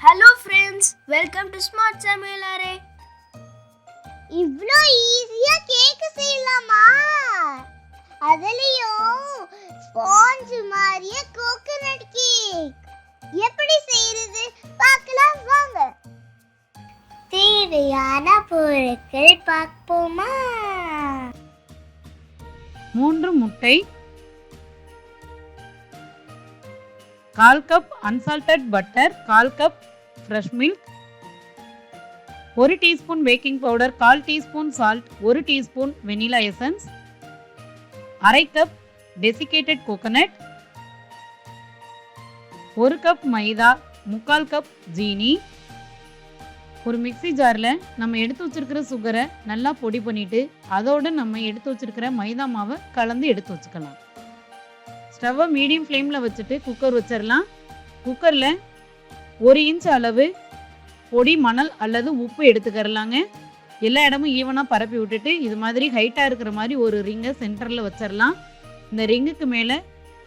Hello friends, welcome to smart சமையலறை. இவ்ளோ ஈஸியா கேக் செய்யலாமா? அதுலயும் ஸ்பாஞ்ச் மாதிரியே கோகனட் கேக் எப்படி செய்யறது பார்க்கலாம் வாங்க. தேவையான பொருட்கள் பார்ப்போமா? 3 முட்டை, 1/4 cup unsalted butter, 1/4 cup fresh milk, 1 teaspoon baking powder, 1/4 teaspoon salt, 1 teaspoon vanilla essence, 1/2 cup desiccated coconut, 1 cup maida, 3/4 cup ஜீனி. ஒரு மிக்ஸி ஜாரில் நம்ம எடுத்து வச்சிருக்கிற சுகரை நல்லா பொடி பண்ணிட்டு அதோடு நம்ம எடுத்து வச்சிருக்கிற மைதா மாவை கலந்து எடுத்து வச்சுக்கலாம். ஸ்டவ்வை மீடியம் ஃப்ளேமில் வச்சுட்டு குக்கர் வச்சிடலாம். குக்கரில் 1 இன்ச் அளவு பொடி மணல் அல்லது உப்பு எடுத்துக்கிறலாங்க. எல்லா இடமும் ஈவனாக பரப்பி விட்டுட்டு இது மாதிரி ஹைட்டாக இருக்கிற மாதிரி ஒரு ரிங்கை சென்டரில் வச்சிடலாம். இந்த ரிங்குக்கு மேலே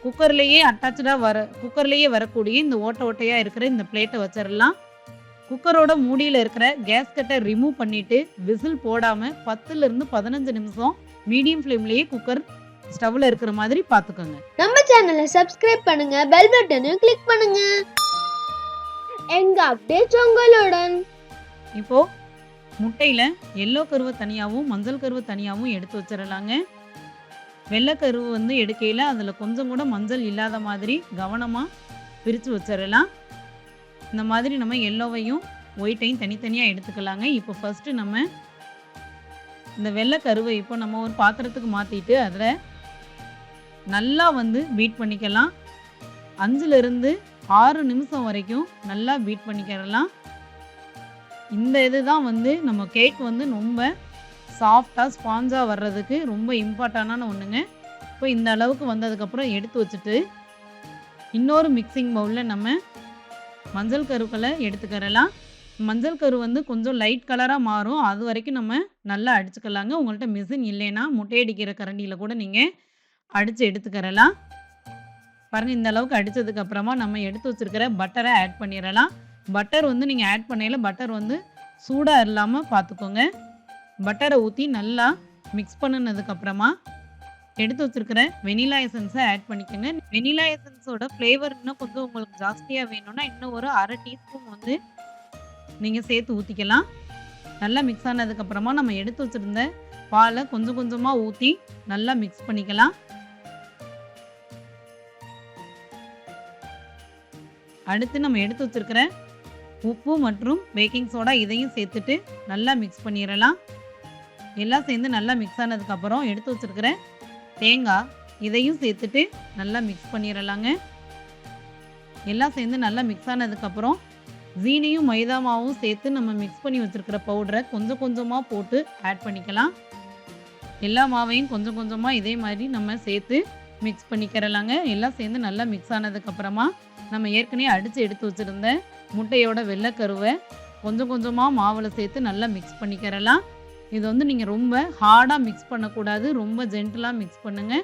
குக்கர்லேயே வரக்கூடிய இந்த ஓட்டையாக இருக்கிற இந்த பிளேட்டை வச்சிடலாம். குக்கரோட மூடியில் இருக்கிற கேஸ்கட்டை ரிமூவ் பண்ணிவிட்டு விசில் போடாமல் 10லிருந்து 15 நிமிஷம் மீடியம் ஃப்ளேம்லேயே குக்கர் ஸ்டவ்வில் இருக்கிற மாதிரி பார்த்துக்கோங்க. நம்ம சேனலை சப்ஸ்கிரைப் பண்ணுங்க, பெல் பட்டனையும் கிளிக் பண்ணுங்க. எங்க அப்டேட்ஸ் உங்களுடன். இப்போது முட்டையில் எல்லோ கருவை தனியாகவும் மஞ்சள் கருவை தனியாகவும் எடுத்து வச்சிடலாங்க. வெள்ளை கருவு எடுக்கையில் அதில் கொஞ்சம் கூட மஞ்சள் இல்லாத மாதிரி கவனமாக பிரித்து வச்சிடலாம். இந்த மாதிரி நம்ம எல்லோவையும் ஒயிட்டையும் தனித்தனியாக எடுத்துக்கலாங்க. இப்போ ஃபஸ்ட்டு நம்ம இந்த வெள்ளை கருவை இப்போ நம்ம ஒரு பாத்திரத்துக்கு மாற்றிட்டு அதில் நல்லா பீட் பண்ணிக்கலாம். 5லிருந்து 6 நிமிஷம் வரைக்கும் நல்லா பீட் பண்ணிக்கிறலாம். இந்த இதுதான் நம்ம கேக் ரொம்ப சாஃப்டாக ஸ்பாஞ்சாக வர்றதுக்கு ரொம்ப இம்பார்ட்டண்டான ஒன்றுங்க. இப்போ இந்த அளவுக்கு வந்ததுக்கப்புறம் எடுத்து வச்சுட்டு இன்னொரு மிக்சிங் பவுலில் நம்ம மஞ்சள் கருக்களை எடுத்துக்கிறலாம். மஞ்சள் கரு கொஞ்சம் லைட் கலராக மாறும், அது வரைக்கும் நம்ம நல்லா அடிச்சுக்கலாங்க. உங்கள்கிட்ட மிஷின் இல்லைன்னா முட்டையடிக்கிற கரண்டியில் கூட நீங்கள் அடித்து எடுத்துக்கிறலாம். பாருங்கள், இந்த அளவுக்கு அடித்ததுக்கப்புறமா நம்ம எடுத்து வச்சுருக்கிற பட்டரை ஆட் பண்ணிடலாம். பட்டர் நீங்கள் ஆட் பண்ணையில் பட்டர் சூடாக இல்லாமல் பார்த்துக்கோங்க. பட்டரை ஊற்றி நல்லா மிக்ஸ் பண்ணினதுக்கப்புறமா எடுத்து வச்சுருக்கிற வெனிலா எசன்ஸை ஆட் பண்ணிக்கோங்க. வெனிலா எசன்ஸோட ஃப்ளேவர் இன்னும் கொஞ்சம் உங்களுக்கு ஜாஸ்தியாக வேணும்னா இன்னும் ஒரு 1/2 டீஸ்பூன் நீங்கள் சேர்த்து ஊற்றிக்கலாம். நல்லா மிக்ஸ் ஆனதுக்கப்புறமா நம்ம எடுத்து வச்சுருந்த பாலை கொஞ்சம் கொஞ்சமாக ஊற்றி நல்லா மிக்ஸ் பண்ணிக்கலாம். அடுத்து நம்ம எடுத்து வச்சுருக்கிற உப்பு மற்றும் பேக்கிங் சோடா இதையும் சேர்த்துட்டு நல்லா மிக்ஸ் பண்ணிடலாம். எல்லாம் சேர்ந்து நல்லா மிக்ஸ் ஆனதுக்கப்புறம் எடுத்து வச்சுருக்கிற தேங்காய் இதையும் சேர்த்துட்டு நல்லா மிக்ஸ் பண்ணிடலாங்க. எல்லாம் சேர்ந்து நல்லா மிக்ஸ் ஆனதுக்கப்புறம் ஜீனியும் மைதா மாவும் சேர்த்து நம்ம மிக்ஸ் பண்ணி வச்சுருக்கிற பவுடரை கொஞ்சம் கொஞ்சமாக போட்டு ஆட் பண்ணிக்கலாம். எல்லா மாவையும் கொஞ்சம் கொஞ்சமாக இதே மாதிரி நம்ம சேர்த்து மிக்ஸ் பண்ணிக்கிறலாங்க. எல்லாம் சேர்ந்து நல்லா மிக்ஸ் ஆனதுக்கப்புறமா நம்ம ஏற்கனவே அடித்து எடுத்து வச்சுருந்த முட்டையோட வெள்ளைக்கருவை கொஞ்சம் கொஞ்சமாக மாவில் சேர்த்து நல்லா மிக்ஸ் பண்ணிக்கிறலாம். இது நீங்கள் ரொம்ப ஹார்டாக மிக்ஸ் பண்ணக்கூடாது, ரொம்ப ஜென்டலாக மிக்ஸ் பண்ணுங்கள்.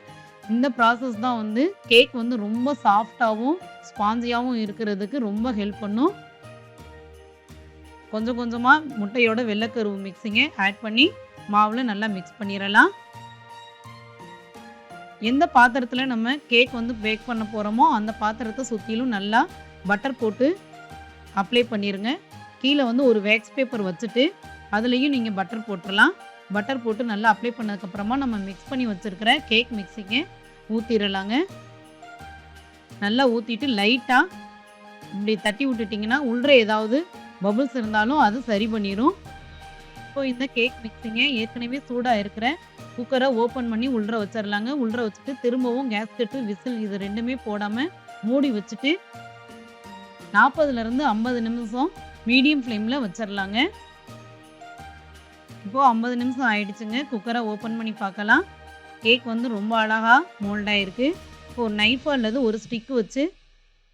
இந்த ப்ராசஸ் தான் கேக் ரொம்ப சாஃப்டாகவும் ஸ்பாஞ்சியாகவும் இருக்கிறதுக்கு ரொம்ப ஹெல்ப் பண்ணும். கொஞ்சம் கொஞ்சமாக முட்டையோட வெள்ளைக்கருவு மிக்ஸிங்கை ஆட் பண்ணி மாவில் நல்லா மிக்ஸ் பண்ணிடலாம். எந்த பாத்திரத்தில் நம்ம கேக் பேக் பண்ண போகிறோமோ அந்த பாத்திரத்தை சுற்றிலும் நல்லா பட்டர் போட்டு அப்ளை பண்ணிடுங்க. கீழே ஒரு வேக்ஸ் பேப்பர் வச்சுட்டு அதுலேயும் நீங்கள் பட்டர் போட்டுடலாம். பட்டர் போட்டு நல்லா அப்ளை பண்ணதுக்கப்புறமா நம்ம மிக்ஸ் பண்ணி வச்சுருக்கிற கேக் மிக்ஸிங்கை ஊற்றிடலாங்க. நல்லா ஊற்றிட்டு லைட்டாக இப்படி தட்டி விட்டுட்டிங்கன்னா உள்ளே ஏதாவது பபுள்ஸ் இருந்தாலும் அது சரி பண்ணிடும். இப்போ இந்த கேக் மிக்ஸிங்கை ஏற்கனவே சூடாக இருக்கிற குக்கரை ஓப்பன் பண்ணி உள்ளே வச்சிடலாங்க. உள்ளே வச்சுட்டு திரும்பவும் கேஸ்கெட்டு விசில் இது ரெண்டுமே போடாமல் மூடி வச்சுட்டு 40லிருந்து 50 நிமிஷம் மீடியம் ஃப்ளேமில் வச்சிடலாங்க. இப்போது 50 நிமிஷம் ஆயிடுச்சுங்க. குக்கரை ஓப்பன் பண்ணி பார்க்கலாம். கேக் ரொம்ப அழகாக மோல்டாக இருக்குது. இப்போ ஒரு நைஃபோ அல்லது ஒரு ஸ்டிக்கு வச்சு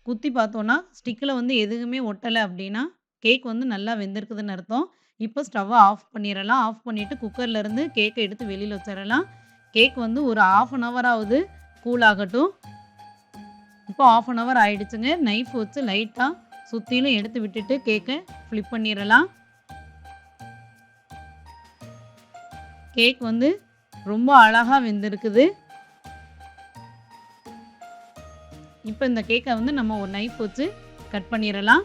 குத்தி பார்த்தோன்னா ஸ்டிக்கில் எதுவுமே ஒட்டலை அப்படின்னா கேக் நல்லா வெந்திருக்குதுன்னு அர்த்தம். இப்போ ஸ்டவ்வை ஆஃப் பண்ணிடலாம். ஆஃப் பண்ணிவிட்டு குக்கர்லேருந்து கேக்கை எடுத்து வெளியில் வச்சிடலாம். கேக் ஒரு 1/2 ஹவராவது கூல் ஆகட்டும். இப்போ 1/2 ஹவர் ஆயிடுச்சுங்க. நைஃப் வச்சு லைட்டாக சுற்றிலும் எடுத்து விட்டுட்டு கேக்கை ஃப்ளிப் பண்ணிடலாம். கேக் வந்து ரொம்ப அழகாக வெந்திருக்குது. இப்போ இந்த கேக்கை வந்து நம்ம ஒரு நைஃப் வச்சு கட் பண்ணிடலாம்.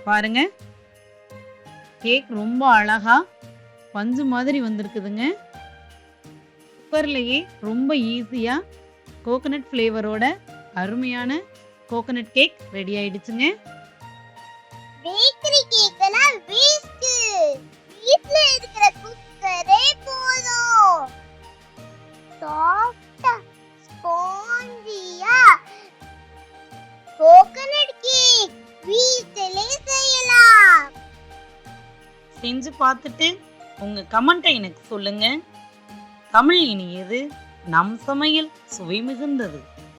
பாருங்க, கேக் ரொம்ப அழகா பஞ்சு மாதிரி வந்திருக்குதுங்க. குக்கர்லேயே ரொம்ப ஈஸியாக கோகனட் ஃப்ளேவரோட அருமையான கோகனட் கேக் ரெடி ஆயிடுச்சுங்க. பேக்கரி கேக்கெல்லாம் வேஸ்ட். வீட்ல இருக்கிற குக்கரே போதும். சாஃப்ட்டா ஸ்பாஞ்சியா கோகனட் கேக் வீட்டிலே செய்யலாம். செஞ்சு பார்த்துட்டு உங்க கமெண்ட்டை எனக்கு சொல்லுங்க. தமிழ் இனியது, நம் சமையல் சுவை மிகுந்தது.